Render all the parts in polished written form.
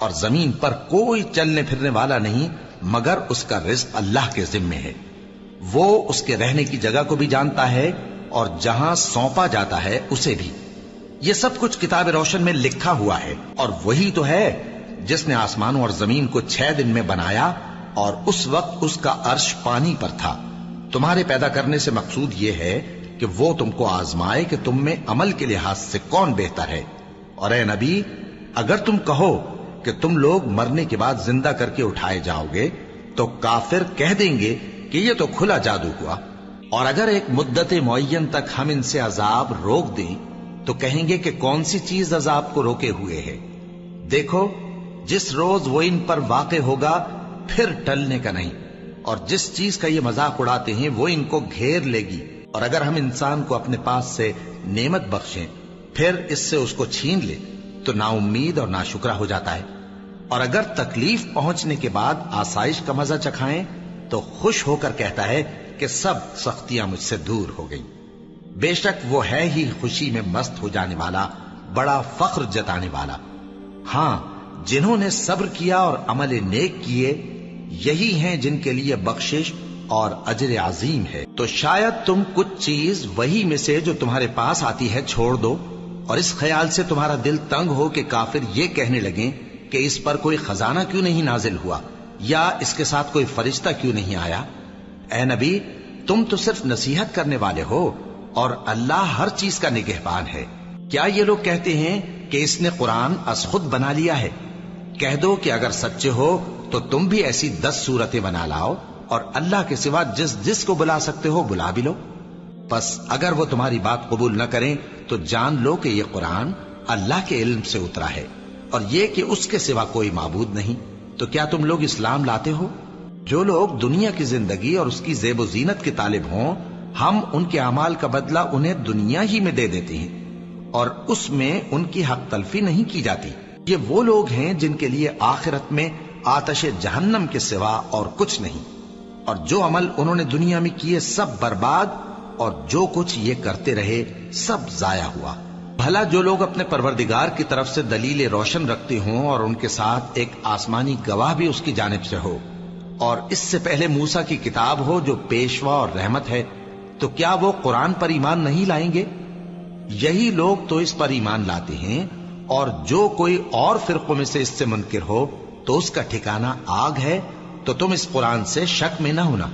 اور زمین پر کوئی چلنے پھرنے والا نہیں مگر اس کا رزق اللہ کے ذمے ہے. وہ اس کے رہنے کی جگہ کو بھی جانتا ہے اور جہاں سونپا جاتا ہے اسے بھی. یہ سب کچھ کتاب روشن میں لکھا ہوا ہے. اور وہی تو ہے جس نے آسمانوں اور زمین کو 6 دن میں بنایا اور اس وقت اس کا عرش پانی پر تھا. تمہارے پیدا کرنے سے مقصود یہ ہے کہ وہ تم کو آزمائے کہ تم میں عمل کے لحاظ سے کون بہتر ہے. اور اے نبی، اگر تم کہو کہ تم لوگ مرنے کے بعد زندہ کر کے اٹھائے جاؤ گے تو کافر کہہ دیں گے کہ یہ تو کھلا جادو ہوا. اور اگر ایک مدت معین تک ہم ان سے عذاب روک دیں تو کہیں گے کہ کون سی چیز عذاب کو روکے ہوئے ہے. دیکھو، جس روز وہ ان پر واقع ہوگا پھر ٹلنے کا نہیں. اور جس چیز کا یہ مذاق اڑاتے ہیں وہ ان کو گھیر لے گی. اور اگر ہم انسان کو اپنے پاس سے نعمت بخشیں پھر اس سے اس کو چھین لے تو نا امید اور ناشکرا ہو جاتا ہے. اور اگر تکلیف پہنچنے کے بعد آسائش کا مزہ چکھائیں تو خوش ہو کر کہتا ہے کہ سب سختیاں مجھ سے دور ہو گئیں. بے شک وہ ہے ہی خوشی میں مست ہو جانے والا، بڑا فخر جتانے والا. ہاں، جنہوں نے صبر کیا اور عمل نیک کیے یہی ہیں جن کے لیے بخشش اور اجر عظیم ہے. تو شاید تم کچھ چیز وہی میں سے جو تمہارے پاس آتی ہے چھوڑ دو اور اس خیال سے تمہارا دل تنگ ہو کہ کافر یہ کہنے لگیں کہ اس پر کوئی خزانہ کیوں نہیں نازل ہوا یا اس کے ساتھ کوئی فرشتہ کیوں نہیں آیا. اے نبی، تم تو صرف نصیحت کرنے والے ہو اور اللہ ہر چیز کا نگہبان ہے. کیا یہ لوگ کہتے ہیں کہ اس نے قرآن از خود بنا لیا ہے؟ کہہ دو کہ اگر سچے ہو تو تم بھی ایسی 10 صورتیں بنا لاؤ اور اللہ کے سوا جس جس کو بلا سکتے ہو بلا بھی لو. پس اگر وہ تمہاری بات قبول نہ کریں تو جان لو کہ یہ قرآن اللہ کے علم سے اترا ہے اور یہ کہ اس کے سوا کوئی معبود نہیں. تو کیا تم لوگ اسلام لاتے ہو؟ جو لوگ دنیا کی زندگی اور اس کی زیب و زینت کے طالب ہوں ہم ان کے اعمال کا بدلہ انہیں دنیا ہی میں دے دیتے ہیں اور اس میں ان کی حق تلفی نہیں کی جاتی. یہ وہ لوگ ہیں جن کے لیے آخرت میں آتش جہنم کے سوا اور کچھ نہیں. اور جو عمل انہوں نے دنیا میں کیے سب برباد اور جو کچھ یہ کرتے رہے سب ضائع ہوا. بھلا جو لوگ اپنے پروردگار کی طرف سے دلیل روشن رکھتے ہوں اور ان کے ساتھ ایک آسمانی گواہ بھی اس کی جانب سے ہو اور اس سے پہلے موسیٰ کی کتاب ہو جو پیشوا اور رحمت ہے، تو کیا وہ قرآن پر ایمان نہیں لائیں گے؟ یہی لوگ تو اس پر ایمان لاتے ہیں. اور جو کوئی اور فرقوں میں سے اس سے منکر ہو تو اس کا ٹھکانہ آگ ہے. تو تم اس قرآن سے شک میں نہ ہونا،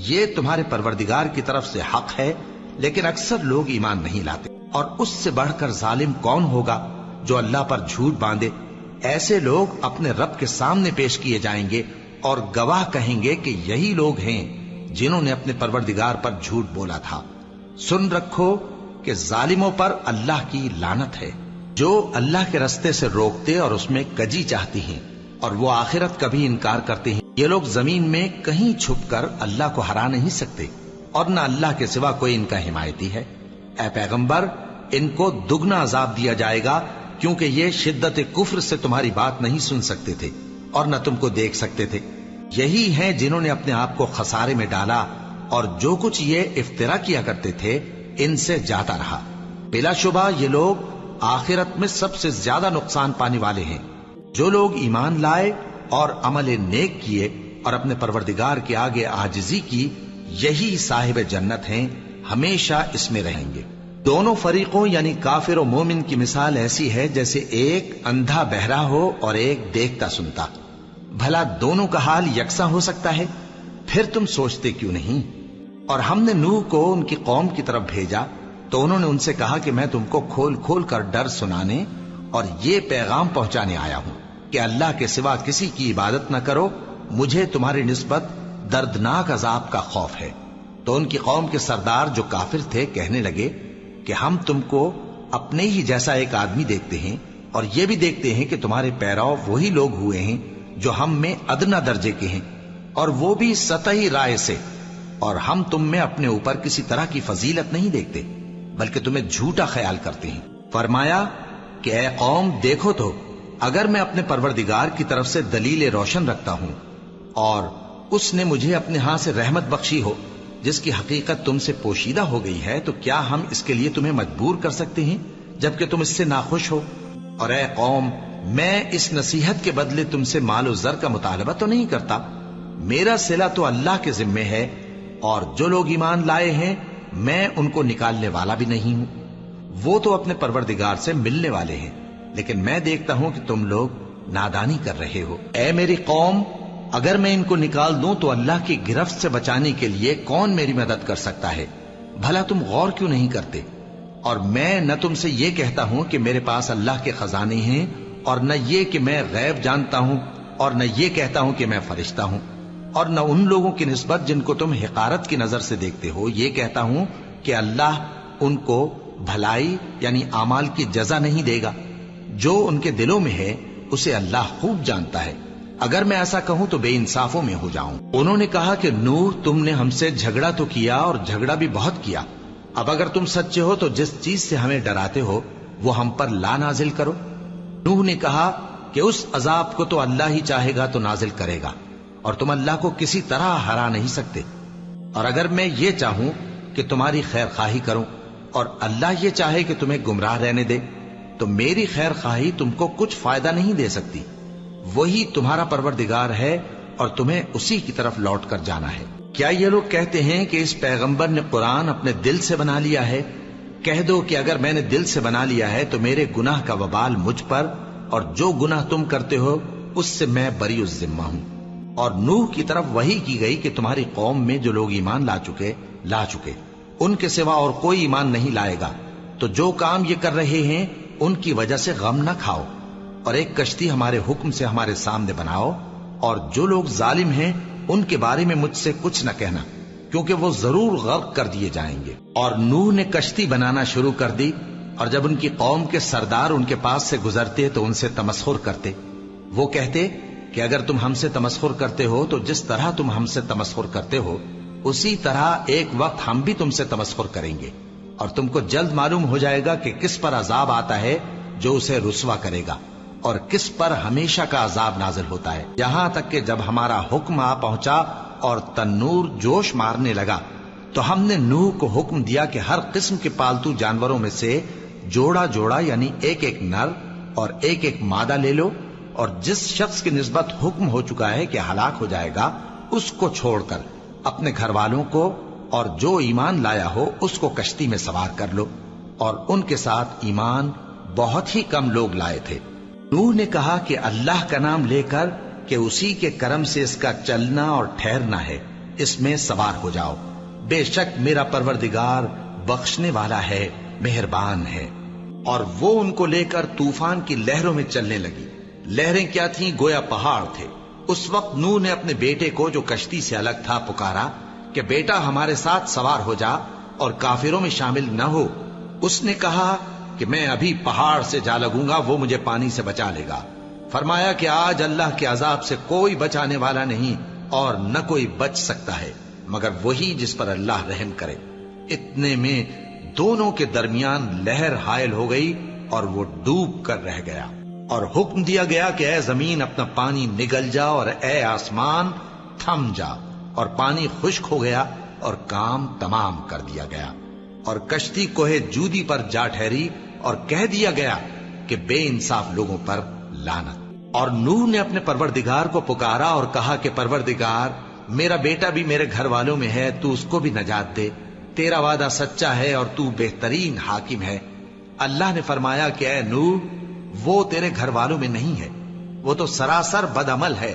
یہ تمہارے پروردگار کی طرف سے حق ہے، لیکن اکثر لوگ ایمان نہیں لاتے. اور اس سے بڑھ کر ظالم کون ہوگا جو اللہ پر جھوٹ باندھے؟ ایسے لوگ اپنے رب کے سامنے پیش کیے جائیں گے اور گواہ کہیں گے کہ یہی لوگ ہیں جنہوں نے اپنے پروردگار پر جھوٹ بولا تھا. سن رکھو کہ ظالموں پر اللہ کی لعنت ہے، جو اللہ کے رستے سے روکتے اور اس میں کجی چاہتی ہیں اور وہ آخرت کا بھی انکار کرتے ہیں. یہ لوگ زمین میں کہیں چھپ کر اللہ کو ہرا نہیں سکتے اور نہ اللہ کے سوا کوئی ان کا حمایتی ہے. اے پیغمبر، ان کو دگنا عذاب دیا جائے گا کیونکہ یہ شدت کفر سے تمہاری بات نہیں سن سکتے تھے اور نہ تم کو دیکھ سکتے تھے. یہی ہیں جنہوں نے اپنے آپ کو خسارے میں ڈالا اور جو کچھ یہ افترا کیا کرتے تھے ان سے جاتا رہا. بلا شبہ یہ لوگ آخرت میں سب سے زیادہ نقصان پانے والے ہیں. جو لوگ ایمان لائے اور عمل نیک کیے اور اپنے پروردگار کے آگے عاجزی کی یہی صاحب جنت ہیں، ہمیشہ اس میں رہیں گے. دونوں فریقوں یعنی کافر و مومن کی مثال ایسی ہے جیسے ایک اندھا بہرا ہو اور ایک دیکھتا سنتا. بھلا دونوں کا حال یکساں ہو سکتا ہے؟ پھر تم سوچتے کیوں نہیں؟ اور ہم نے نوح کو ان کی قوم کی طرف بھیجا تو انہوں نے ان سے کہا کہ میں تم کو کھول کھول کر ڈر سنانے اور یہ پیغام پہنچانے آیا ہوں کہ اللہ کے سوا کسی کی عبادت نہ کرو، مجھے تمہاری نسبت دردناک عذاب کا خوف ہے. تو ان کی قوم کے سردار جو کافر تھے کہنے لگے کہ ہم تم کو اپنے ہی جیسا ایک آدمی دیکھتے ہیں اور یہ بھی دیکھتے ہیں کہ تمہارے پیرو وہی لوگ ہوئے ہیں جو ہم میں ادنا درجے کے ہیں اور وہ بھی سطحی رائے سے، اور ہم تم میں اپنے اوپر کسی طرح کی فضیلت نہیں دیکھتے بلکہ تمہیں جھوٹا خیال کرتے ہیں. فرمایا کہ اے قوم دیکھو تو اگر میں اپنے پروردگار کی طرف سے دلیل روشن رکھتا ہوں اور اس نے مجھے اپنے ہاں سے رحمت بخشی ہو جس کی حقیقت تم سے پوشیدہ ہو گئی ہے، تو کیا ہم اس کے لیے تمہیں مجبور کر سکتے ہیں جبکہ تم اس سے ناخوش ہو؟ اور اے قوم میں اس نصیحت کے بدلے تم سے مال و زر کا مطالبہ تو نہیں کرتا. میرا صلہ تو اللہ کے ذمے ہے، اور جو لوگ ایمان لائے ہیں میں ان کو نکالنے والا بھی نہیں ہوں. وہ تو اپنے پروردگار سے ملنے والے ہیں، لیکن میں دیکھتا ہوں کہ تم لوگ نادانی کر رہے ہو. اے میری قوم، اگر میں ان کو نکال دوں تو اللہ کی گرفت سے بچانے کے لیے کون میری مدد کر سکتا ہے؟ بھلا تم غور کیوں نہیں کرتے؟ اور میں نہ تم سے یہ کہتا ہوں کہ میرے پاس اللہ کے خزانے ہیں، اور نہ یہ کہ میں غیب جانتا ہوں، اور نہ یہ کہتا ہوں کہ میں فرشتہ ہوں، اور نہ ان لوگوں کی نسبت جن کو تم حقارت کی نظر سے دیکھتے ہو یہ کہتا ہوں کہ اللہ ان کو بھلائی یعنی اعمال کی جزا نہیں دے گا. جو ان کے دلوں میں ہے اسے اللہ خوب جانتا ہے. اگر میں ایسا کہوں تو بے انصافوں میں ہو جاؤں. انہوں نے کہا کہ نوح، تم نے ہم سے جھگڑا تو کیا اور جھگڑا بھی بہت کیا. اب اگر تم سچے ہو تو جس چیز سے ہمیں ڈراتے ہو وہ ہم پر لا نازل کرو. نوح نے کہا کہ اس عذاب کو تو اللہ ہی چاہے گا تو نازل کرے گا، اور تم اللہ کو کسی طرح ہرا نہیں سکتے. اور اگر میں یہ چاہوں کہ تمہاری خیر خواہی کروں اور اللہ یہ چاہے کہ تمہیں گمراہ رہنے دے تو میری خیر خواہی تم کو کچھ فائدہ نہیں دے سکتی. وہی تمہارا پروردگار ہے اور تمہیں اسی کی طرف لوٹ کر جانا ہے. کیا یہ لوگ کہتے ہیں کہ اس پیغمبر نے قرآن اپنے دل سے بنا لیا ہے؟ کہہ دو کہ اگر میں نے دل سے بنا لیا ہے تو میرے گناہ کا وبال مجھ پر، اور جو گناہ تم کرتے ہو اس سے میں بری الذمہ ہوں. اور نوح کی طرف وحی کی گئی کہ تمہاری قوم میں جو لوگ ایمان لا چکے ان کے سوا اور کوئی ایمان نہیں لائے گا. تو جو کام یہ کر رہے ہیں ان کی وجہ سے غم نہ کھاؤ، اور ایک کشتی ہمارے حکم سے ہمارے سامنے بناؤ، اور جو لوگ ظالم ہیں ان کے بارے میں مجھ سے کچھ نہ کہنا، کیونکہ وہ ضرور غرق کر دیے جائیں گے. اور نوح نے کشتی بنانا شروع کر دی، اور جب ان کی قوم کے سردار ان کے پاس سے گزرتے تو ان سے تمسخر کرتے. وہ کہتے کہ اگر تم ہم سے تمسخر کرتے ہو تو جس طرح تم ہم سے تمسخر کرتے ہو اسی طرح ایک وقت ہم بھی تم سے تمسخر کریں گے، اور تم کو جلد معلوم ہو جائے گا کہ کس پر عذاب آتا ہے جو اسے رسوا کرے گا، اور کس پر ہمیشہ کا عذاب نازل ہوتا ہے. یہاں تک کہ جب ہمارا حکم آ پہنچا اور تنور جوش مارنے لگا تو ہم نے نوح کو حکم دیا کہ ہر قسم کے پالتو جانوروں میں سے جوڑا جوڑا یعنی ایک ایک نر اور ایک ایک مادہ لے لو، اور جس شخص کی نسبت حکم ہو چکا ہے کہ ہلاک ہو جائے گا اس کو چھوڑ کر اپنے گھر والوں کو اور جو ایمان لایا ہو اس کو کشتی میں سوار کر لو. اور ان کے ساتھ ایمان بہت ہی کم لوگ لائے تھے. نوح نے کہا کہ اللہ کا نام لے کر کہ اسی کے کرم سے اس کا چلنا اور ٹھہرنا ہے اس میں سوار ہو جاؤ. بے شک میرا پروردگار بخشنے والا ہے، مہربان ہے. اور وہ ان کو لے کر طوفان کی لہروں میں چلنے لگی. لہریں کیا تھیں؟ گویا پہاڑ تھے. اس وقت نوح نے اپنے بیٹے کو جو کشتی سے الگ تھا پکارا کہ بیٹا ہمارے ساتھ سوار ہو جا اور کافروں میں شامل نہ ہو. اس نے کہا کہ میں ابھی پہاڑ سے جا لگوں گا، وہ مجھے پانی سے بچا لے گا. فرمایا کہ آج اللہ کے عذاب سے کوئی بچانے والا نہیں اور نہ کوئی بچ سکتا ہے مگر وہی جس پر اللہ رحم کرے. اتنے میں دونوں کے درمیان لہر حائل ہو گئی اور وہ ڈوب کر رہ گیا. اور حکم دیا گیا کہ اے زمین اپنا پانی نگل جا اور اے آسمان تھم جا، اور پانی خشک ہو گیا اور کام تمام کر دیا گیا. اور کشتی کوہ جودی پر جا ٹھہری اور کہہ دیا گیا کہ بے انصاف لوگوں پر لعنت. اور نوح نے اپنے پروردگار کو پکارا اور کہا کہ پروردگار، میرا بیٹا بھی میرے گھر والوں میں ہے، تو اس کو بھی نجات دے. تیرا وعدہ سچا ہے اور تو بہترین حاکم ہے. اللہ نے فرمایا کہ اے نوح، وہ تیرے گھر والوں میں نہیں ہے، وہ تو سراسر بد عمل ہے.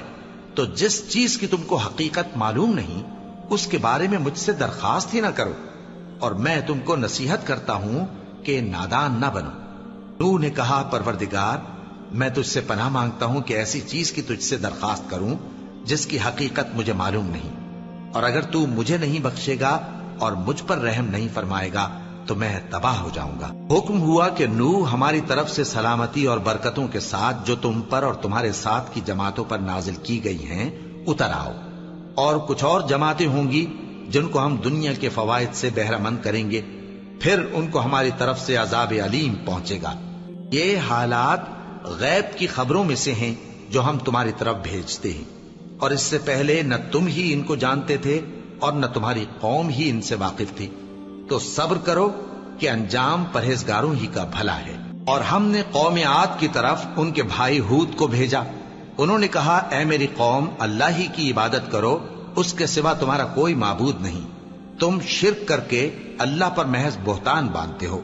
تو جس چیز کی تم کو حقیقت معلوم نہیں اس کے بارے میں مجھ سے درخواست ہی نہ کرو، اور میں تم کو نصیحت کرتا ہوں کہ نادان نہ بنو. نوح نے کہا پروردگار، میں تجھ سے پناہ مانگتا ہوں کہ ایسی چیز کی تجھ سے درخواست کروں جس کی حقیقت مجھے معلوم نہیں، اور اگر تو مجھے نہیں بخشے گا اور مجھ پر رحم نہیں فرمائے گا تو میں تباہ ہو جاؤں گا. حکم ہوا کہ نوح ہماری طرف سے سلامتی اور برکتوں کے ساتھ جو تم پر اور تمہارے ساتھ کی جماعتوں پر نازل کی گئی ہیں اتر آؤ. اور کچھ اور جماعتیں ہوں گی جن کو ہم دنیا کے فوائد سے بہرہ مند کریں گے، پھر ان کو ہماری طرف سے عذاب علیم پہنچے گا. یہ حالات غیب کی خبروں میں سے ہیں جو ہم تمہاری طرف بھیجتے ہیں، اور اس سے پہلے نہ تم ہی ان کو جانتے تھے اور نہ تمہاری قوم ہی ان سے واقف تھی. تو صبر کرو کہ انجام پرہیزگاروں ہی کا بھلا ہے. اور ہم نے قوم عاد کی طرف ان کے بھائی ہود کو بھیجا. انہوں نے کہا اے میری قوم اللہ ہی کی عبادت کرو، اس کے سوا تمہارا کوئی معبود نہیں. تم شرک کر کے اللہ پر محض بہتان باندھتے ہو.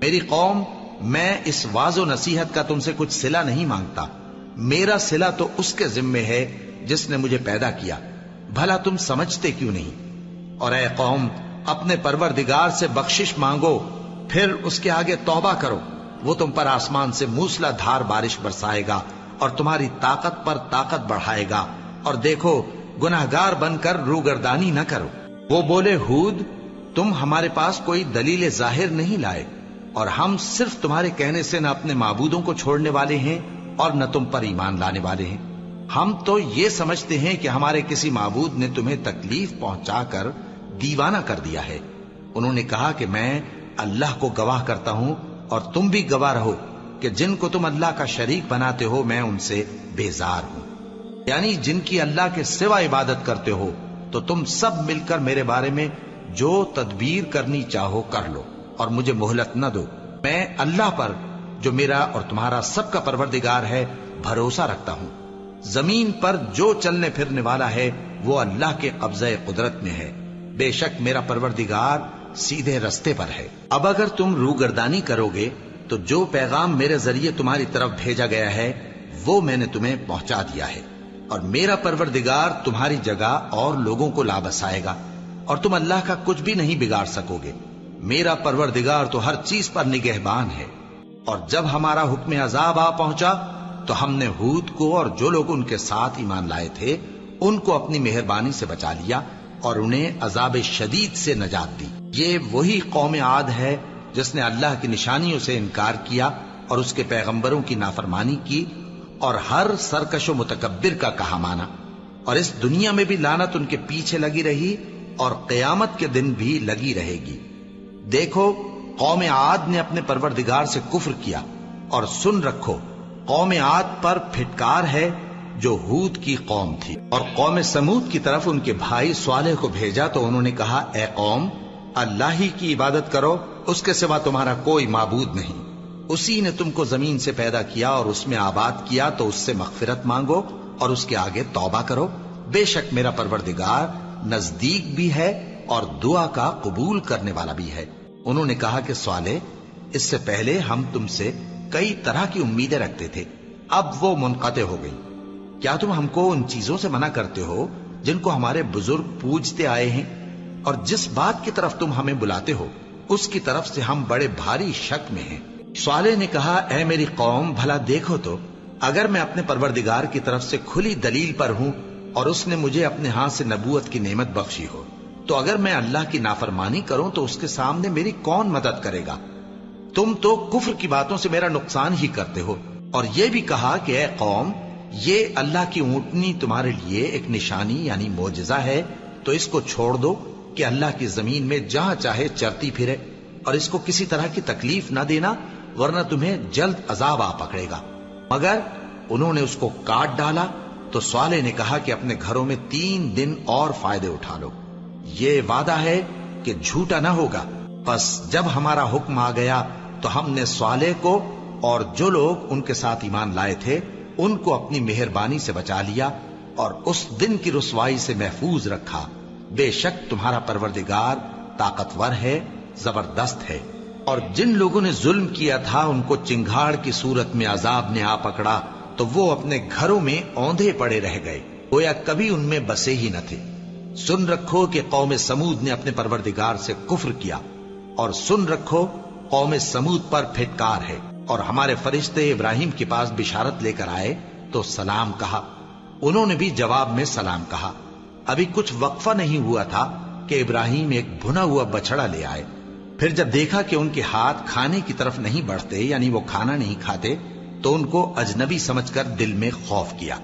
میری قوم میں اس واعظ و نصیحت کا تم سے کچھ صلہ نہیں مانگتا. میرا صلہ تو اس کے ذمے ہے جس نے مجھے پیدا کیا. بھلا تم سمجھتے کیوں نہیں؟ اور اے قوم اپنے پروردگار سے بخشش مانگو، پھر اس کے آگے توبہ کرو. وہ تم پر آسمان سے موسلا دھار بارش برسائے گا اور تمہاری طاقت پر طاقت بڑھائے گا. اور دیکھو گناہگار بن کر روگردانی نہ کرو. وہ بولے ہود تم ہمارے پاس کوئی دلیل ظاہر نہیں لائے، اور ہم صرف تمہارے کہنے سے نہ اپنے معبودوں کو چھوڑنے والے ہیں اور نہ تم پر ایمان لانے والے ہیں. ہم تو یہ سمجھتے ہیں کہ ہمارے کسی معبود نے تمہیں تکلیف پہنچا کر دیوانہ کر دیا ہے. انہوں نے کہا کہ میں اللہ کو گواہ کرتا ہوں اور تم بھی گواہ رہو کہ جن کو تم اللہ کا شریک بناتے ہو میں ان سے بیزار ہوں. یعنی جن کی اللہ کے سوا عبادت کرتے ہو تو تم سب مل کر میرے بارے میں جو تدبیر کرنی چاہو کر لو اور مجھے مہلت نہ دو. میں اللہ پر جو میرا اور تمہارا سب کا پروردگار ہے بھروسہ رکھتا ہوں. زمین پر جو چلنے پھرنے والا ہے وہ اللہ کے قبضہ قدرت میں ہے. بے شک میرا پروردگار سیدھے رستے پر ہے. اب اگر تم روگردانی کرو گے تو جو پیغام میرے ذریعے تمہاری طرف بھیجا گیا ہے وہ میں نے تمہیں پہنچا دیا ہے، اور میرا پروردگار تمہاری جگہ اور لوگوں کو لا بسائے گا، اور تم اللہ کا کچھ بھی نہیں بگاڑ سکو گے. میرا پروردگار تو ہر چیز پر نگہبان ہے. اور جب ہمارا حکم عذاب آ پہنچا تو ہم نے ہود کو اور جو لوگ ان کے ساتھ ایمان لائے تھے ان کو اپنی مہربانی سے بچا لیا اور انہیں عذاب شدید سے نجات دی. یہ وہی قوم عاد ہے جس نے اللہ کی نشانیوں سے انکار کیا اور اس کے پیغمبروں کی نافرمانی کی اور ہر سرکش و متکبر کا کہا مانا. اور اس دنیا میں بھی لعنت ان کے پیچھے لگی رہی اور قیامت کے دن بھی لگی رہے گی. دیکھو قوم عاد نے اپنے پروردگار سے کفر کیا، اور سن رکھو قوم عاد پر پھٹکار ہے جو ہود کی قوم تھی. اور قوم سمود کی طرف ان کے بھائی صالح کو بھیجا تو انہوں نے کہا اے قوم اللہ ہی کی عبادت کرو، اس کے سوا تمہارا کوئی معبود نہیں. اسی نے تم کو زمین سے پیدا کیا اور اس میں آباد کیا، تو اس سے مغفرت مانگو اور اس کے آگے توبہ کرو. بے شک میرا پروردگار نزدیک بھی ہے اور دعا کا قبول کرنے والا بھی ہے. انہوں نے کہا کہ صالح اس سے پہلے ہم تم سے کئی طرح کی امیدیں رکھتے تھے، اب وہ منقطع ہو گئی. کیا تم ہم کو ان چیزوں سے منع کرتے ہو جن کو ہمارے بزرگ پوجتے آئے ہیں؟ اور جس بات کی طرف تم ہمیں بلاتے ہو اس کی طرف سے ہم بڑے بھاری شک میں ہیں. صالح نے کہا اے میری قوم بھلا دیکھو تو اگر میں اپنے پروردگار کی طرف سے کھلی دلیل پر ہوں اور اس نے مجھے اپنے ہاتھ سے نبوت کی نعمت بخشی ہو، تو اگر میں اللہ کی نافرمانی کروں تو اس کے سامنے میری کون مدد کرے گا؟ تم تو کفر کی باتوں سے میرا نقصان ہی کرتے ہو. اور یہ بھی کہا کہ اے قوم یہ اللہ کی اونٹنی تمہارے لیے ایک نشانی یعنی معجزہ ہے، تو اس کو چھوڑ دو کہ اللہ کی زمین میں جہاں چاہے چرتی پھرے، اور اس کو کسی طرح کی تکلیف نہ دینا ورنہ تمہیں جلد عذاب آ پکڑے گا. مگر انہوں نے اس کو کاٹ ڈالا. تو صالح نے کہا کہ اپنے گھروں میں 3 دن اور فائدے اٹھا لو، یہ وعدہ ہے کہ جھوٹا نہ ہوگا. پس جب ہمارا حکم آ گیا تو ہم نے صالح کو اور جو لوگ ان کے ساتھ ایمان لائے تھے ان کو اپنی مہربانی سے بچا لیا اور اس دن کی رسوائی سے محفوظ رکھا. بے شک تمہارا پروردگار طاقتور ہے، زبردست ہے. اور جن لوگوں نے ظلم کیا تھا ان کو چنگھاڑ کی صورت میں عذاب نے آ پکڑا تو وہ اپنے گھروں میں اوندھے پڑے رہ گئے، گویا کبھی ان میں بسے ہی نہ تھے. سن رکھو کہ قوم سمود نے اپنے پروردگار سے کفر کیا، اور سن رکھو قوم سمود پر پھٹکار ہے. اور ہمارے فرشتے ابراہیم کے پاس بشارت لے کر آئے تو سلام کہا. انہوں نے بھی جواب میں سلام کہا. ابھی کچھ وقفہ نہیں ہوا تھا کہ ابراہیم ایک بھنا ہوا بچڑا لے آئے. پھر جب دیکھا کہ ان کے ہاتھ کھانے کی طرف نہیں بڑھتے یعنی وہ کھانا نہیں کھاتے تو ان کو اجنبی سمجھ کر دل میں خوف کیا.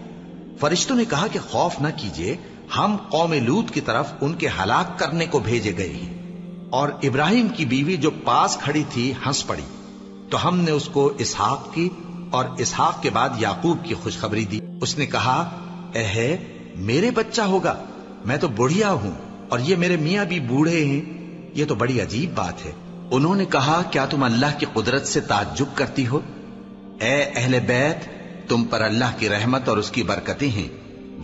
فرشتوں نے کہا کہ خوف نہ کیجیے، ہم قوم لوط کی طرف ان کے ہلاک کرنے کو بھیجے گئے ہیں. اور ابراہیم کی بیوی جو پاس کھڑی تھی ہنس پڑی تو ہم نے اس کو اسحاق کی اور اسحاق کے بعد یعقوب کی خوشخبری دی. اس نے کہا اے میرے بچہ ہوگا، میں تو بڑھیا ہوں اور یہ میرے میاں بھی بوڑھے ہیں، یہ تو بڑی عجیب بات ہے. انہوں نے کہا کیا تم اللہ کی قدرت سے تعجب کرتی ہو؟ اے اہل بیت، تم پر اللہ کی رحمت اور اس کی برکتیں ہیں،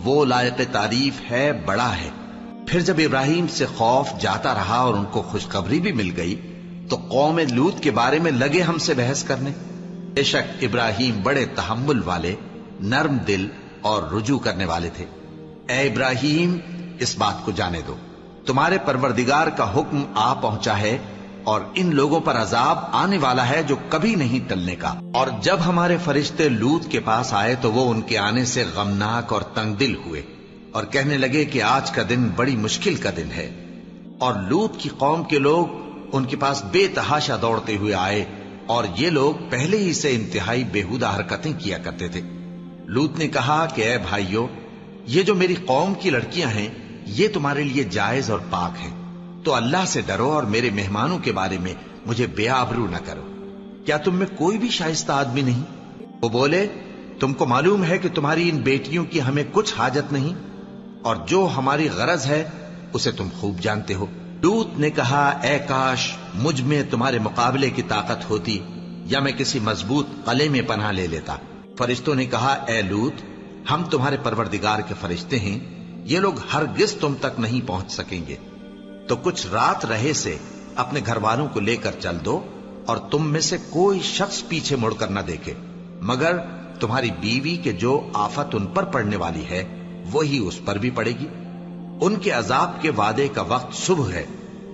وہ لائق تعریف ہے، بڑا ہے۔ پھر جب ابراہیم سے خوف جاتا رہا اور ان کو خوشخبری بھی مل گئی تو قوم لوط کے بارے میں لگے ہم سے بحث کرنے۔ بے شک ابراہیم بڑے تحمل والے، نرم دل اور رجوع کرنے والے تھے۔ اے ابراہیم، اس بات کو جانے دو، تمہارے پروردگار کا حکم آ پہنچا ہے اور ان لوگوں پر عذاب آنے والا ہے جو کبھی نہیں ٹلنے کا۔ اور جب ہمارے فرشتے لوط کے پاس آئے تو وہ ان کے آنے سے غمناک اور تنگ دل ہوئے اور کہنے لگے کہ آج کا دن بڑی مشکل کا دن ہے۔ اور لوط کی قوم کے لوگ ان کے پاس بے تحاشا دوڑتے ہوئے آئے اور یہ لوگ پہلے ہی سے انتہائی بےہودہ حرکتیں کیا کرتے تھے۔ لوط نے کہا کہ اے بھائیو، یہ جو میری قوم کی لڑکیاں ہیں یہ تمہارے لیے جائز اور پاک ہیں، تو اللہ سے ڈرو اور میرے مہمانوں کے بارے میں مجھے بے آبرو نہ کرو۔ کیا تم میں کوئی بھی شائستہ آدمی نہیں؟ وہ بولے تم کو معلوم ہے کہ تمہاری ان بیٹیوں کی ہمیں کچھ حاجت نہیں، اور جو ہماری غرض ہے اسے تم خوب جانتے ہو۔ لوط نے کہا اے کاش مجھ میں تمہارے مقابلے کی طاقت ہوتی یا میں کسی مضبوط قلعے میں پناہ لے لیتا۔ فرشتوں نے کہا اے لوط، ہم تمہارے پروردگار کے فرشتے ہیں، یہ لوگ ہرگز تم تک نہیں پہنچ سکیں گے، تو کچھ رات رہے سے اپنے گھر والوں کو لے کر چل دو اور تم میں سے کوئی شخص پیچھے مڑ کر نہ دیکھے مگر تمہاری بیوی کے جو آفت ان پر پڑنے والی ہے وہی اس پر بھی پڑے گی۔ ان کے عذاب کے وعدے کا وقت صبح ہے،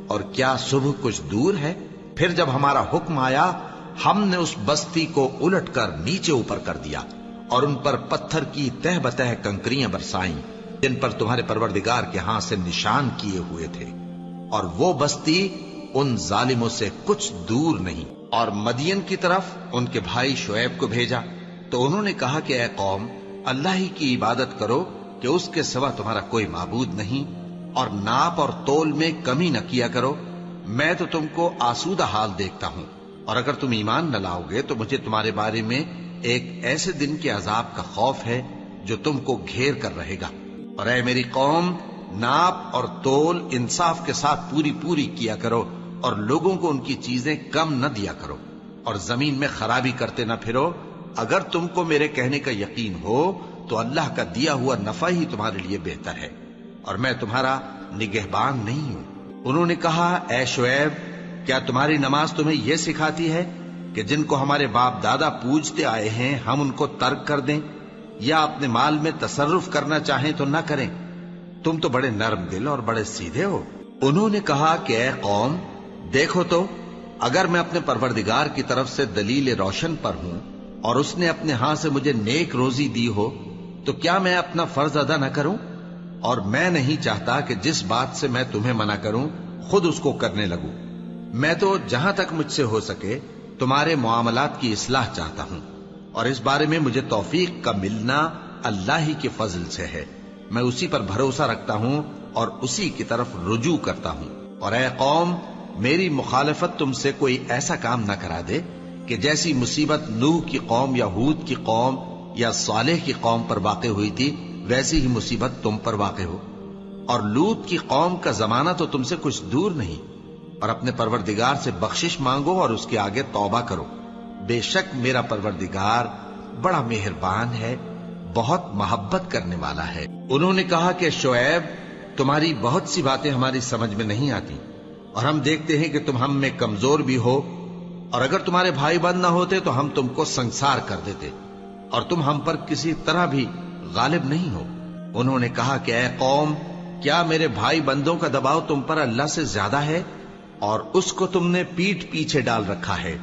اور کیا صبح کچھ دور ہے؟ پھر جب ہمارا حکم آیا ہم نے اس بستی کو الٹ کر نیچے اوپر کر دیا اور ان پر پتھر کی تہ بتہ کنکریاں برسائیں جن پر تمہارے پروردگار کے ہاں سے نشان کیے ہوئے تھے، اور وہ بستی ان ظالموں سے کچھ دور نہیں۔ اور مدین کی طرف ان کے بھائی شعیب کو بھیجا تو انہوں نے کہا کہ اے قوم، اللہ ہی کی عبادت کرو کہ اس کے سوا تمہارا کوئی معبود نہیں، اور ناپ اور تول میں کمی نہ کیا کرو، میں تو تم کو آسودہ حال دیکھتا ہوں، اور اگر تم ایمان نہ لاؤ گے تو مجھے تمہارے بارے میں ایک ایسے دن کے عذاب کا خوف ہے جو تم کو گھیر کر رہے گا۔ اور اے میری قوم، ناپ اور تول انصاف کے ساتھ پوری پوری کیا کرو، اور لوگوں کو ان کی چیزیں کم نہ دیا کرو، اور زمین میں خرابی کرتے نہ پھرو۔ اگر تم کو میرے کہنے کا یقین ہو تو اللہ کا دیا ہوا نفع ہی تمہارے لیے بہتر ہے، اور میں تمہارا نگہبان نہیں ہوں۔ انہوں نے کہا اے شعیب، کیا تمہاری نماز تمہیں یہ سکھاتی ہے کہ جن کو ہمارے باپ دادا پوجتے آئے ہیں ہم ان کو ترک کر دیں، یا اپنے مال میں تصرف کرنا چاہیں تو نہ کریں؟ تم تو بڑے نرم دل اور بڑے سیدھے ہو۔ انہوں نے کہا کہ اے قوم، دیکھو تو اگر میں اپنے پروردگار کی طرف سے دلیل روشن پر ہوں اور اس نے اپنے ہاں سے مجھے نیک روزی دی ہو تو کیا میں اپنا فرض ادا نہ کروں؟ اور میں نہیں چاہتا کہ جس بات سے میں تمہیں منع کروں خود اس کو کرنے لگوں۔ میں تو جہاں تک مجھ سے ہو سکے تمہارے معاملات کی اصلاح چاہتا ہوں، اور اس بارے میں مجھے توفیق کا ملنا اللہ ہی کے فضل سے ہے۔ میں اسی پر بھروسہ رکھتا ہوں اور اسی کی طرف رجوع کرتا ہوں۔ اور اے قوم، میری مخالفت تم سے کوئی ایسا کام نہ کرا دے کہ جیسی مصیبت نوح کی قوم یا ہود کی قوم یا صالح کی قوم پر واقع ہوئی تھی ویسی ہی مصیبت تم پر واقع ہو۔ اور لوط کی قوم کا زمانہ تو تم سے کچھ دور نہیں، اور اپنے پروردگار سے بخشش مانگو اور اس کے آگے توبہ کرو، بے شک میرا پروردگار بڑا مہربان ہے، بہت محبت کرنے والا ہے۔ انہوں نے کہا کہ شعیب، تمہاری بہت سی باتیں ہماری سمجھ میں نہیں آتی، اور ہم دیکھتے ہیں کہ تم ہم میں کمزور بھی ہو، اور اگر تمہارے بھائی بند نہ ہوتے تو ہم تم کو سنسار کر دیتے، اور تم ہم پر کسی طرح بھی غالب نہیں ہو۔ انہوں نے کہا کہ اے قوم، کیا میرے بھائی بندوں کا دباؤ تم پر اللہ سے زیادہ ہے، اور اس کو تم نے پیٹھ پیچھے ڈال رکھا ہے؟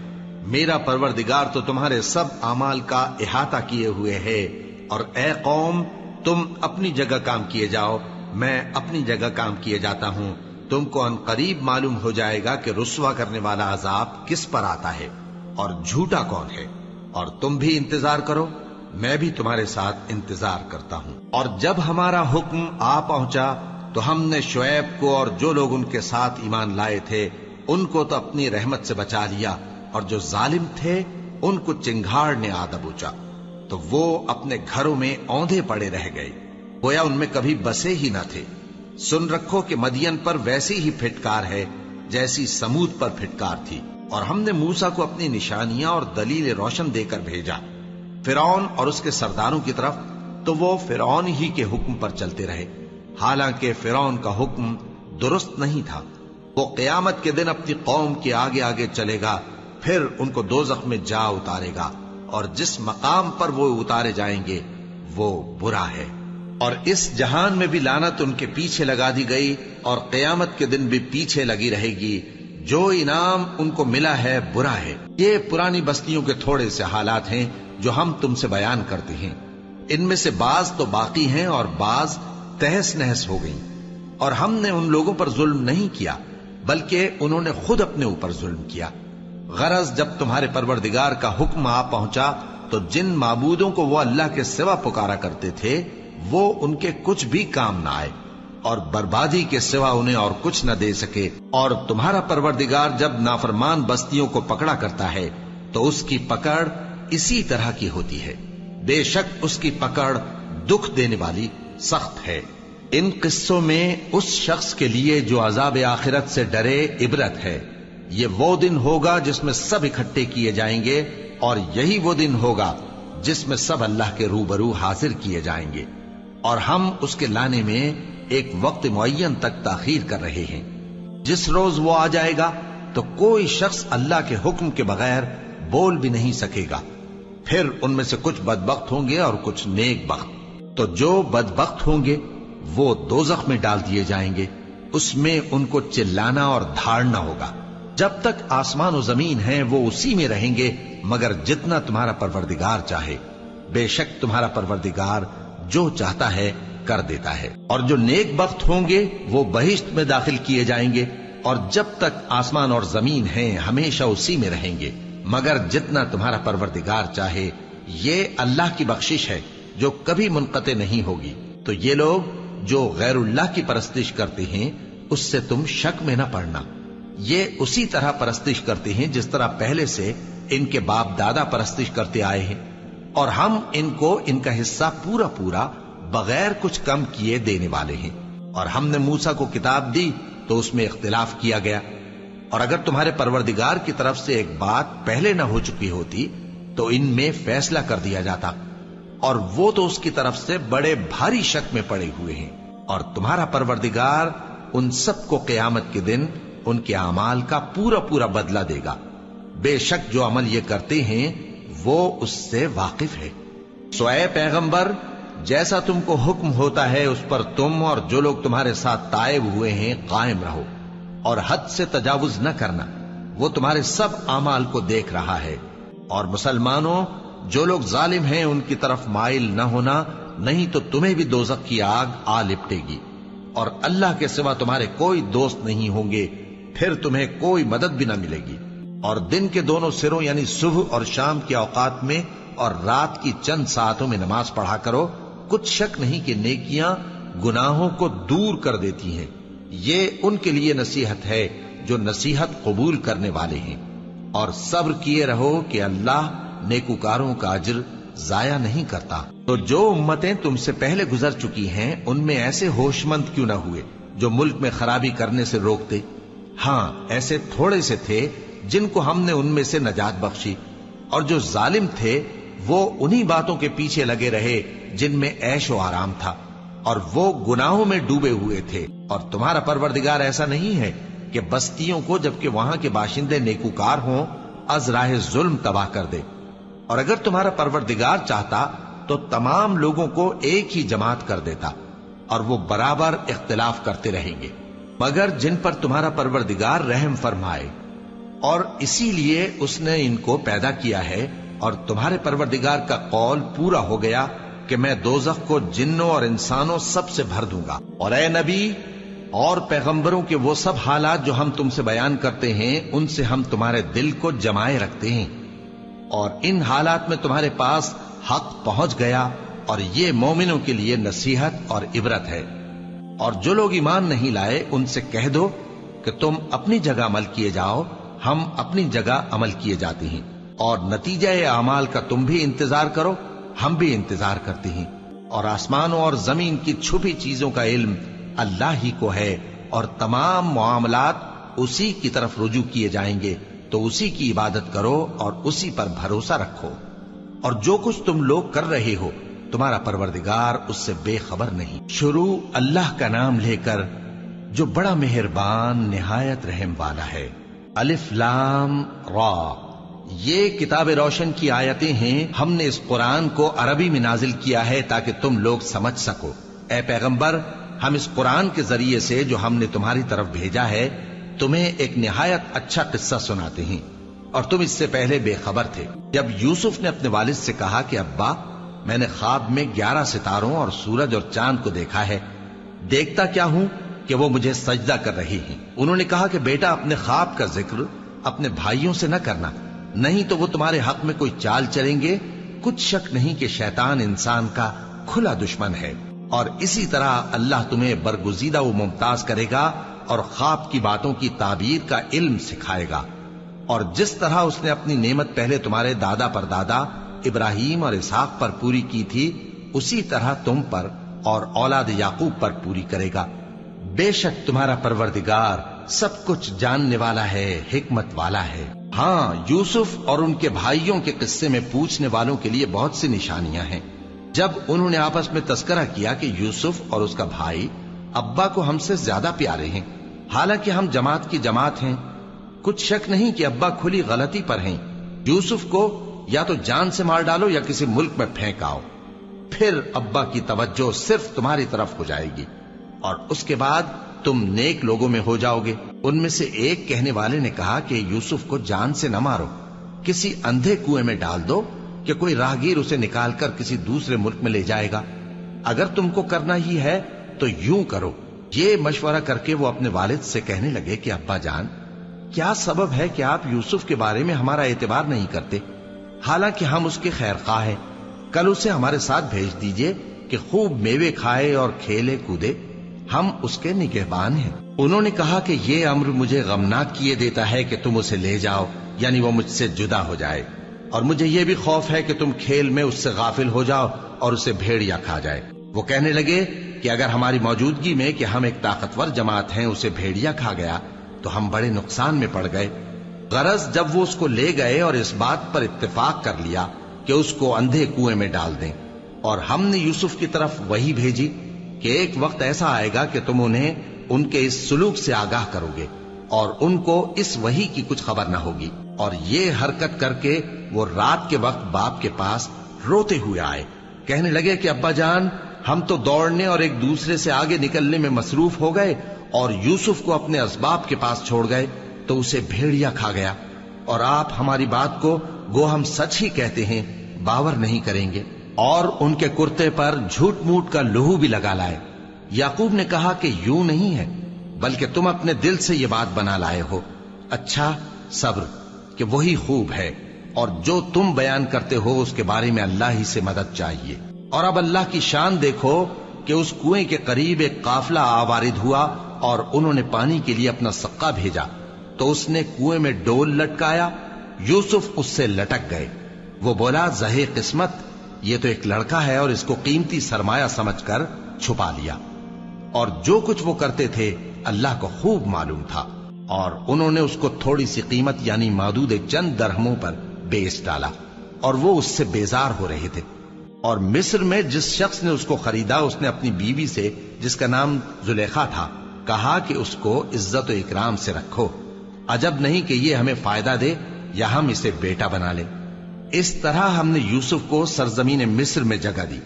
میرا پروردگار تو تمہارے سب اعمال کا احاطہ کیے ہوئے ہے۔ اور اے قوم، تم اپنی جگہ کام کیے جاؤ، میں اپنی جگہ کام کیے جاتا ہوں۔ تم کو ان قریب معلوم ہو جائے گا کہ رسوا کرنے والا عذاب کس پر آتا ہے اور جھوٹا کون ہے، اور تم بھی انتظار کرو، میں بھی تمہارے ساتھ انتظار کرتا ہوں۔ اور جب ہمارا حکم آ پہنچا تو ہم نے شعیب کو اور جو لوگ ان کے ساتھ ایمان لائے تھے ان کو تو اپنی رحمت سے بچا لیا، اور جو ظالم تھے ان کو چنگھاڑ نے آ دبوچا، تو وہ اپنے گھروں میں اوندھے پڑے رہ گئے، گویا ان میں کبھی بسے ہی نہ تھے۔ سن رکھو کہ مدین پر ویسی ہی پھٹکار ہے جیسی سمود پر پھٹکار تھی، اور ہم نے موسیٰ کو اپنی نشانیاں اور دلیل روشن دے کر بھیجا فرعون اور اس کے سرداروں کی طرف، تو وہ فرعون ہی کے حکم پر چلتے رہے، حالانکہ فرعون کا حکم درست نہیں تھا۔ وہ قیامت کے دن اپنی قوم کے آگے آگے چلے گا، پھر ان کو دوزخ میں جا اتارے گا، اور جس مقام پر وہ اتارے جائیں گے وہ برا ہے۔ اور اس جہان میں بھی لعنت ان کے پیچھے لگا دی گئی، اور قیامت کے دن بھی پیچھے لگی رہے گی۔ جو انعام ان کو ملا ہے برا ہے۔ یہ پرانی بستیوں کے تھوڑے سے حالات ہیں جو ہم تم سے بیان کرتے ہیں، ان میں سے بعض تو باقی ہیں اور بعض تہس نہس ہو گئیں۔ اور ہم نے ان لوگوں پر ظلم نہیں کیا، بلکہ انہوں نے خود اپنے اوپر ظلم کیا۔ غرض جب تمہارے پروردگار کا حکم آ پہنچا تو جن معبودوں کو وہ اللہ کے سوا پکارا کرتے تھے وہ ان کے کچھ بھی کام نہ آئے، اور بربادی کے سوا انہیں اور کچھ نہ دے سکے۔ اور تمہارا پروردگار جب نافرمان بستیوں کو پکڑا کرتا ہے تو اس کی پکڑ اسی طرح کی ہوتی ہے، بے شک اس کی پکڑ دکھ دینے والی سخت ہے۔ ان قصوں میں اس شخص کے لیے جو عذاب آخرت سے ڈرے عبرت ہے۔ یہ وہ دن ہوگا جس میں سب اکٹھے کیے جائیں گے، اور یہی وہ دن ہوگا جس میں سب اللہ کے روبرو حاضر کیے جائیں گے، اور ہم اس کے لانے میں ایک وقت معین تک تاخیر کر رہے ہیں۔ جس روز وہ آ جائے گا تو کوئی شخص اللہ کے حکم کے بغیر بول بھی نہیں سکے گا۔ پھر ان میں سے کچھ بدبخت ہوں گے اور کچھ نیک بخت۔ تو جو بدبخت ہوں گے وہ دوزخ میں ڈال دیے جائیں گے، اس میں ان کو چلانا اور دھاڑنا ہوگا۔ جب تک آسمان و زمین ہیں وہ اسی میں رہیں گے مگر جتنا تمہارا پروردگار چاہے۔ بے شک تمہارا پروردگار جو چاہتا ہے کر دیتا ہے۔ اور جو نیک بخت ہوں گے وہ بہشت میں داخل کیے جائیں گے، اور جب تک آسمان اور زمین ہیں ہمیشہ اسی میں رہیں گے مگر جتنا تمہارا پروردگار چاہے۔ یہ اللہ کی بخشش ہے جو کبھی منقطع نہیں ہوگی۔ تو یہ لوگ جو غیر اللہ کی پرستش کرتے ہیں اس سے تم شک میں نہ پڑنا۔ یہ اسی طرح پرستش کرتے ہیں جس طرح پہلے سے ان کے باپ دادا پرستش کرتے آئے ہیں، اور ہم ان کو ان کا حصہ پورا پورا بغیر کچھ کم کیے دینے والے ہیں۔ اور ہم نے موسیٰ کو کتاب دی تو اس میں اختلاف کیا گیا، اور اگر تمہارے پروردگار کی طرف سے ایک بات پہلے نہ ہو چکی ہوتی تو ان میں فیصلہ کر دیا جاتا، اور وہ تو اس کی طرف سے بڑے بھاری شک میں پڑے ہوئے ہیں۔ اور تمہارا پروردگار ان سب کو قیامت کے دن ان کے اعمال کا پورا پورا بدلہ دے گا۔ بے شک جو عمل یہ کرتے ہیں وہ اس سے واقف ہے۔ سو اے پیغمبر، جیسا تم کو حکم ہوتا ہے اس پر تم اور جو لوگ تمہارے ساتھ تائب ہوئے ہیں قائم رہو، اور حد سے تجاوز نہ کرنا، وہ تمہارے سب اعمال کو دیکھ رہا ہے۔ اور مسلمانوں، جو لوگ ظالم ہیں ان کی طرف مائل نہ ہونا، نہیں تو تمہیں بھی دوزخ کی آگ آ لپٹے گی، اور اللہ کے سوا تمہارے کوئی دوست نہیں ہوں گے، پھر تمہیں کوئی مدد بھی نہ ملے گی۔ اور دن کے دونوں سروں یعنی صبح اور شام کے اوقات میں اور رات کی چند ساعتوں میں نماز پڑھا کرو، کچھ شک نہیں کہ نیکیاں گناہوں کو دور کر دیتی ہیں۔ یہ ان کے لیے نصیحت ہے جو نصیحت قبول کرنے والے ہیں۔ اور صبر کیے رہو کہ اللہ نیکوکاروں کا اجر ضائع نہیں کرتا۔ تو جو امتیں تم سے پہلے گزر چکی ہیں ان میں ایسے ہوش مند کیوں نہ ہوئے جو ملک میں خرابی کرنے سے روکتے؟ ہاں، ایسے تھوڑے سے تھے جن کو ہم نے ان میں سے نجات بخشی، اور جو ظالم تھے وہ انہی باتوں کے پیچھے لگے رہے جن میں عیش و آرام تھا، اور وہ گناہوں میں ڈوبے ہوئے تھے۔ اور تمہارا پروردگار ایسا نہیں ہے کہ بستیوں کو جبکہ وہاں کے باشندے نیکوکار ہوں از راہ ظلم تباہ کر دے۔ اور اگر تمہارا پروردگار چاہتا تو تمام لوگوں کو ایک ہی جماعت کر دیتا، اور وہ برابر اختلاف کرتے رہیں گے، مگر جن پر تمہارا پروردگار رحم فرمائے، اور اسی لیے اس نے ان کو پیدا کیا ہے۔ اور تمہارے پروردگار کا قول پورا ہو گیا کہ میں دوزخ کو جنوں اور انسانوں سب سے بھر دوں گا۔ اور اے نبی اور پیغمبروں کے وہ سب حالات جو ہم تم سے بیان کرتے ہیں ان سے ہم تمہارے دل کو جمائے رکھتے ہیں، اور ان حالات میں تمہارے پاس حق پہنچ گیا، اور یہ مومنوں کے لیے نصیحت اور عبرت ہے۔ اور جو لوگ ایمان نہیں لائے ان سے کہہ دو کہ تم اپنی جگہ عمل کیے جاؤ، ہم اپنی جگہ عمل کیے جاتے ہیں، اور نتیجہ اعمال کا تم بھی انتظار کرو، ہم بھی انتظار کرتے ہیں۔ اور آسمانوں اور زمین کی چھپی چیزوں کا علم اللہ ہی کو ہے، اور تمام معاملات اسی کی طرف رجوع کیے جائیں گے تو اسی کی عبادت کرو اور اسی پر بھروسہ رکھو، اور جو کچھ تم لوگ کر رہے ہو تمہارا پروردگار اس سے بے خبر نہیں۔ شروع اللہ کا نام لے کر جو بڑا مہربان نہایت رحم والا ہے۔ الف لام را، یہ کتاب روشن کی آیتیں ہیں۔ ہم نے اس قرآن کو عربی میں نازل کیا ہے تاکہ تم لوگ سمجھ سکو۔ اے پیغمبر، ہم اس قرآن کے ذریعے سے جو ہم نے تمہاری طرف بھیجا ہے تمہیں ایک نہایت اچھا قصہ سناتے ہیں، اور تم اس سے پہلے بے خبر تھے۔ جب یوسف نے اپنے والد سے کہا کہ ابا، میں نے خواب میں 11 ستاروں اور سورج اور چاند کو دیکھا ہے، دیکھتا کیا ہوں کہ وہ مجھے سجدہ کر رہی ہیں۔ انہوں نے کہا کہ بیٹا، اپنے خواب کا ذکر اپنے بھائیوں سے نہ کرنا، نہیں تو وہ تمہارے حق میں کوئی چال چلیں گے۔ کچھ شک نہیں کہ شیطان انسان کا کھلا دشمن ہے، اور اسی طرح اللہ تمہیں برگزیدہ و ممتاز کرے گا اور خواب کی باتوں کی تعبیر کا علم سکھائے گا، اور جس طرح اس نے اپنی نعمت پہلے تمہارے دادا پر دادا ابراہیم اور اسحاق پر پوری کی تھی اسی طرح تم پر اور اولاد یعقوب پر پوری کرے گا۔ بے شک تمہارا پروردگار سب کچھ جاننے والا ہے، حکمت والا ہے۔ ہاں، یوسف اور ان کے بھائیوں کے قصے میں پوچھنے والوں کے لیے بہت سی نشانیاں ہیں۔ جب انہوں نے آپس میں تذکرہ کیا کہ یوسف اور اس کا بھائی ابا کو ہم سے زیادہ پیارے ہیں، حالانکہ ہم جماعت کی جماعت ہیں، کچھ شک نہیں کہ ابا کھلی غلطی پر ہیں۔ یوسف کو یا تو جان سے مار ڈالو یا کسی ملک میں پھینک آؤ، پھر ابا کی توجہ صرف تمہاری طرف ہو جائے گی، اور اس کے بعد تم نیک لوگوں میں ہو جاؤ گے۔ ان میں سے ایک کہنے والے نے کہا کہ یوسف کو جان سے نہ مارو، کسی اندھے کنویں میں ڈال دو کہ کوئی راہگیر اسے نکال کر کسی دوسرے ملک میں لے جائے گا۔ اگر تم کو کرنا ہی ہے تو یوں کرو۔ یہ مشورہ کر کے وہ اپنے والد سے کہنے لگے کہ ابا جان، کیا سبب ہے کہ آپ یوسف کے بارے میں ہمارا اعتبار نہیں کرتے؟ حالانکہ ہم اس کے خیر خواہ ہیں، کل اسے ہمارے ساتھ بھیج دیجئے کہ خوب میوے کھائے اور کھیلے کودے، ہم اس کے نگہبان ہیں۔ انہوں نے کہا کہ یہ امر مجھے غمناک کیے دیتا ہے کہ تم اسے لے جاؤ، یعنی وہ مجھ سے جدا ہو جائے، اور مجھے یہ بھی خوف ہے کہ تم کھیل میں اس سے غافل ہو جاؤ اور اسے بھیڑیا کھا جائے۔ وہ کہنے لگے کہ اگر ہماری موجودگی میں کہ ہم ایک طاقتور جماعت ہیں اسے بھیڑیا کھا گیا تو ہم بڑے نقصان میں پڑ گئے۔ غرض جب وہ اس کو لے گئے اور اس بات پر اتفاق کر لیا کہ اس کو اندھے کنویں میں ڈال دیں، اور ہم نے یوسف کی طرف وحی بھیجی کہ ایک وقت ایسا آئے گا کہ تم انہیں ان کے اس سلوک سے آگاہ کرو گے، اور ان کو اس وحی کی کچھ خبر نہ ہوگی۔ اور یہ حرکت کر کے وہ رات کے وقت باپ کے پاس روتے ہوئے آئے، کہنے لگے کہ ابا جان، ہم تو دوڑنے اور ایک دوسرے سے آگے نکلنے میں مصروف ہو گئے اور یوسف کو اپنے اسباب کے پاس چھوڑ گئے تو اسے بھیڑیا کھا گیا، اور آپ ہماری بات کو گو ہم سچ ہی کہتے ہیں باور نہیں کریں گے، اور ان کے کرتے پر جھوٹ موٹ کا لہو بھی لگا لائے۔ یعقوب نے کہا کہ یوں نہیں ہے، بلکہ تم اپنے دل سے یہ بات بنا لائے ہو۔ اچھا، صبر کہ وہی خوب ہے، اور جو تم بیان کرتے ہو اس کے بارے میں اللہ ہی سے مدد چاہیے۔ اور اب اللہ کی شان دیکھو کہ اس کنویں کے قریب ایک قافلہ آوارد ہوا اور انہوں نے پانی کے لیے اپنا سقا بھیجا، تو اس نے کنویں میں ڈول لٹکایا، یوسف اس سے لٹک گئے۔ وہ بولا، زہے قسمت، یہ تو ایک لڑکا ہے، اور اس کو قیمتی سرمایہ سمجھ کر چھپا لیا۔ اور جو کچھ وہ کرتے تھے اللہ کو خوب معلوم تھا، اور انہوں نے اس کو تھوڑی سی قیمت یعنی معدود چند درہموں پر بیچ ڈالا، اور وہ اس سے بیزار ہو رہے تھے۔ اور مصر میں جس شخص نے اس کو خریدا اس نے اپنی بیوی سے جس کا نام زلیخا تھا کہا کہ اس کو عزت و اکرام سے رکھو، عجب نہیں کہ یہ ہمیں فائدہ دے یا ہم اسے بیٹا بنا لیں۔ اس طرح ہم نے یوسف کو سرزمین مصر میں جگہ دی،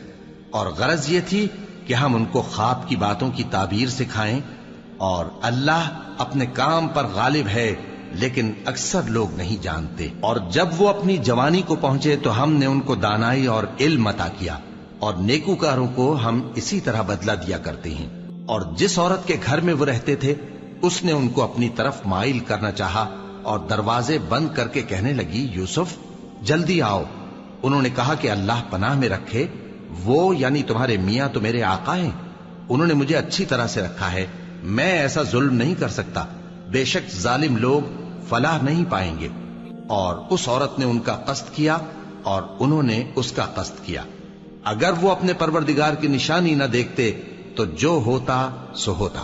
اور غرض یہ تھی کہ ہم ان کو خواب کی باتوں کی تعبیر سکھائیں، اور اللہ اپنے کام پر غالب ہے لیکن اکثر لوگ نہیں جانتے۔ اور جب وہ اپنی جوانی کو پہنچے تو ہم نے ان کو دانائی اور علم عطا کیا، اور نیکوکاروں کو ہم اسی طرح بدلہ دیا کرتے ہیں۔ اور جس عورت کے گھر میں وہ رہتے تھے اس نے ان کو اپنی طرف مائل کرنا چاہا، اور دروازے بند کر کے کہنے لگی، یوسف جلدی آؤ۔ انہوں نے کہا کہ اللہ پناہ میں رکھے، وہ یعنی تمہارے میاں تو میرے آقا ہیں، انہوں نے مجھے اچھی طرح سے رکھا ہے، میں ایسا ظلم نہیں کر سکتا، بے شک ظالم لوگ فلاح نہیں پائیں گے۔ اور اس عورت نے ان کا قصد کیا اور انہوں نے اس کا قصد کیا۔ اگر وہ اپنے پروردگار کی نشانی نہ دیکھتے تو جو ہوتا سو ہوتا۔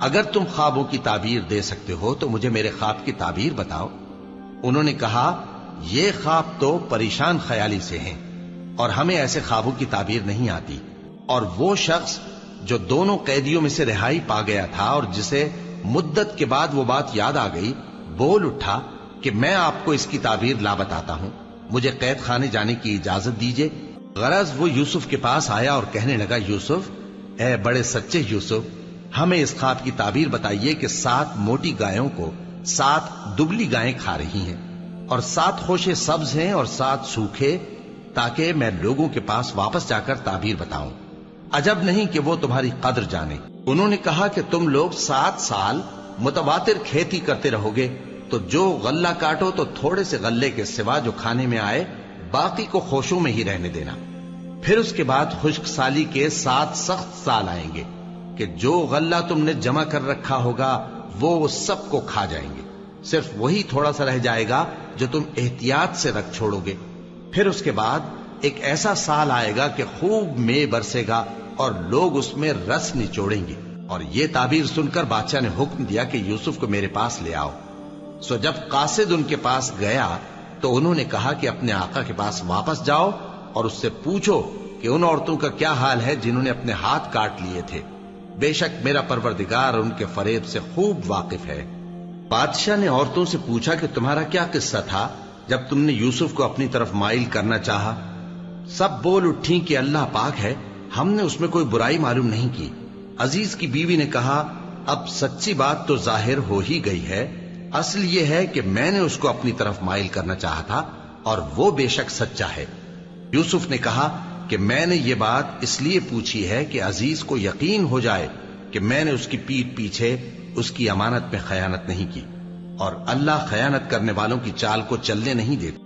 اگر تم خوابوں کی تعبیر دے سکتے ہو تو مجھے میرے خواب کی تعبیر بتاؤ۔ انہوں نے کہا یہ خواب تو پریشان خیالی سے ہیں اور ہمیں ایسے خوابوں کی تعبیر نہیں آتی۔ اور وہ شخص جو دونوں قیدیوں میں سے رہائی پا گیا تھا اور جسے مدت کے بعد وہ بات یاد آ گئی، بول اٹھا کہ میں آپ کو اس کی تعبیر لا بتاتا ہوں، مجھے قید خانے جانے کی اجازت دیجیے۔ غرض وہ یوسف کے پاس آیا اور کہنے لگا، یوسف، اے بڑے سچے یوسف، ہمیں اس خواب کی تعبیر بتائیے کہ 7 موٹی گایوں کو 7 دبلی گائیں کھا رہی ہیں اور 7 خوشے سبز ہیں اور 7 سوکھے، تاکہ میں لوگوں کے پاس واپس جا کر تعبیر بتاؤں۔ عجب نہیں کہ وہ تمہاری قدر جانے۔ انہوں نے کہا کہ تم لوگ 7 سال متواتر کھیتی کرتے رہو گے، تو جو غلہ کاٹو تو تھوڑے سے غلے کے سوا جو کھانے میں آئے باقی کو خوشوں میں ہی رہنے دینا۔ پھر اس کے بعد خشک سالی کے 7 سخت سال آئیں گے کہ جو غلہ تم نے جمع کر رکھا ہوگا وہ سب کو کھا جائیں گے، صرف وہی تھوڑا سا رہ جائے گا جو تم احتیاط سے رکھ چھوڑو گے۔ پھر اس کے بعد ایک ایسا سال آئے گا کہ خوب مے برسے گا اور لوگ اس میں رس نچوڑیں گے۔ اور یہ تعبیر سن کر بادشاہ نے حکم دیا کہ یوسف کو میرے پاس لے آؤ۔ سو جب قاصد ان کے پاس گیا تو انہوں نے کہا کہ اپنے آقا کے پاس واپس جاؤ اور اس سے پوچھو کہ ان عورتوں کا کیا حال ہے جنہوں نے اپنے ہاتھ کاٹ لیے تھے، بے شک میرا پروردگار ان کے فریب سے خوب واقف ہے۔ بادشاہ نے عورتوں سے پوچھا کہ تمہارا کیا قصہ تھا جب تم نے یوسف کو اپنی طرف مائل کرنا چاہا؟ سب بول اٹھیں کہ اللہ پاک ہے، ہم نے اس میں کوئی برائی معلوم نہیں کی۔ عزیز کی بیوی نے کہا، اب سچی بات تو ظاہر ہو ہی گئی ہے، اصل یہ ہے کہ میں نے اس کو اپنی طرف مائل کرنا چاہا تھا اور وہ بے شک سچا ہے۔ یوسف نے کہا کہ میں نے یہ بات اس لیے پوچھی ہے کہ عزیز کو یقین ہو جائے کہ میں نے اس کی پیٹھ پیچھے اس کی امانت میں خیانت نہیں کی، اور اللہ خیانت کرنے والوں کی چال کو چلنے نہیں دیتا۔